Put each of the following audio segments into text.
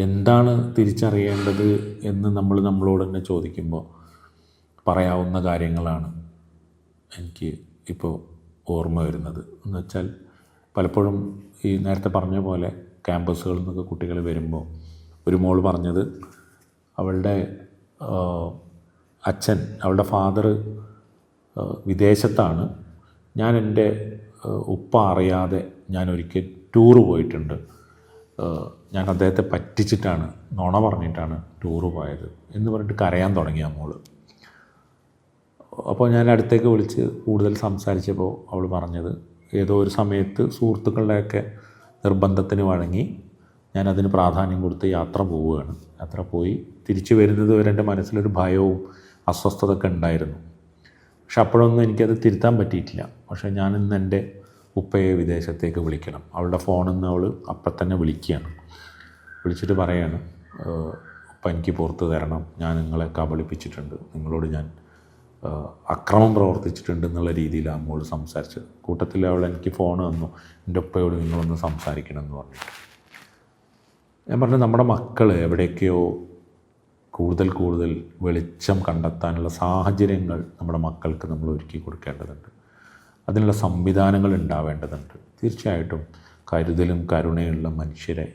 എന്താണ് തിരിച്ചറിയേണ്ടത് എന്ന് നമ്മളോട് തന്നെ ചോദിക്കുമ്പോൾ പറയാവുന്ന കാര്യങ്ങളാണ് എനിക്ക് ഇപ്പോൾ ഓർമ്മ വരുന്നത്. എന്ന് വെച്ചാൽ പലപ്പോഴും ഈ നേരത്തെ പറഞ്ഞ പോലെ ക്യാമ്പസുകളിൽ നിന്നൊക്കെ കുട്ടികൾ വരുമ്പോൾ ഒരു മോൾ പറഞ്ഞത് അവളുടെ അച്ഛൻ, അവളുടെ ഫാദർ വിദേശത്താണ്. ഞാൻ എൻ്റെ ഉപ്പ അറിയാതെ ഞാനൊരിക്കൽ ടൂറ് പോയിട്ടുണ്ട്. ഞാൻ അദ്ദേഹത്തെ പറ്റിച്ചിട്ടാണ്, നുണ പറഞ്ഞിട്ടാണ് ടൂറ് പോയത് എന്ന് പറഞ്ഞിട്ട് കരയാൻ തുടങ്ങി ആ മോൾ. അപ്പോൾ ഞാൻ അടുത്തേക്ക് വിളിച്ച് കൂടുതൽ സംസാരിച്ചപ്പോൾ അവൾ പറഞ്ഞത് ഏതോ ഒരു സമയത്ത് സുഹൃത്തുക്കളുടെയൊക്കെ നിർബന്ധത്തിന് വഴങ്ങി ഞാനതിന് പ്രാധാന്യം കൊടുത്ത് യാത്ര പോവുകയാണ്. യാത്ര പോയി തിരിച്ചു വരുന്നത് വരെ എൻ്റെ മനസ്സിലൊരു ഭയവും അസ്വസ്ഥതയൊക്കെ ഉണ്ടായിരുന്നു. പക്ഷെ അപ്പോഴൊന്നും എനിക്കത് തിരുത്താൻ പറ്റിയിട്ടില്ല. പക്ഷേ ഞാനിന്ന് എൻ്റെ ഉപ്പയെ വിദേശത്തേക്ക് വിളിക്കണം. അവളുടെ ഫോണിൽ നിന്ന് അവൾ അപ്പം തന്നെ വിളിക്കുകയാണ്. വിളിച്ചിട്ട് പറയാണ്, ഉപ്പ എനിക്ക് പുറത്ത് തരണം, ഞാൻ നിങ്ങളെ കബളിപ്പിച്ചിട്ടുണ്ട്, നിങ്ങളോട് ഞാൻ അക്രമം പ്രവർത്തിച്ചിട്ടുണ്ട് എന്നുള്ള രീതിയിലാണ് മോൾ സംസാരിച്ചത്. കൂട്ടത്തിൽ അവൾ എനിക്ക് ഫോൺ തന്നു, എൻ്റെ ഉപ്പയോട് നിങ്ങളൊന്ന് സംസാരിക്കണം എന്ന് പറഞ്ഞിട്ട്. ഞാൻ പറഞ്ഞു, നമ്മുടെ മക്കൾ എവിടെയൊക്കെയോ കൂടുതൽ വെളിച്ചം കണ്ടെത്താനുള്ള സാഹചര്യങ്ങൾ നമ്മുടെ മക്കൾക്ക് നമ്മൾ ഒരുക്കി കൊടുക്കേണ്ടതുണ്ട്. അതിനുള്ള സംവിധാനങ്ങൾ ഉണ്ടാവേണ്ടതുണ്ട്. തീർച്ചയായിട്ടും കരുതലും കരുണയുള്ള മനുഷ്യരെ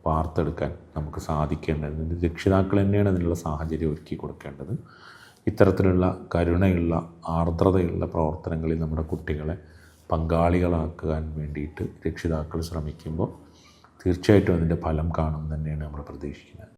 വാർത്തെടുക്കാൻ നമുക്ക് സാധിക്കേണ്ടതുണ്ട്. രക്ഷിതാക്കൾ തന്നെയാണ് അതിനുള്ള സാഹചര്യം ഒരുക്കി കൊടുക്കേണ്ടത്. ഇത്തരത്തിലുള്ള കരുണയുള്ള ആർദ്രതയുള്ള പ്രവർത്തനങ്ങളിൽ നമ്മുടെ കുട്ടികളെ പങ്കാളികളാക്കാൻ വേണ്ടിയിട്ട് രക്ഷിതാക്കൾ ശ്രമിക്കുമ്പോൾ തീർച്ചയായിട്ടും അതിൻ്റെ ഫലം കാണും തന്നെയാണ് നമ്മൾ പ്രതീക്ഷിക്കുന്നത്.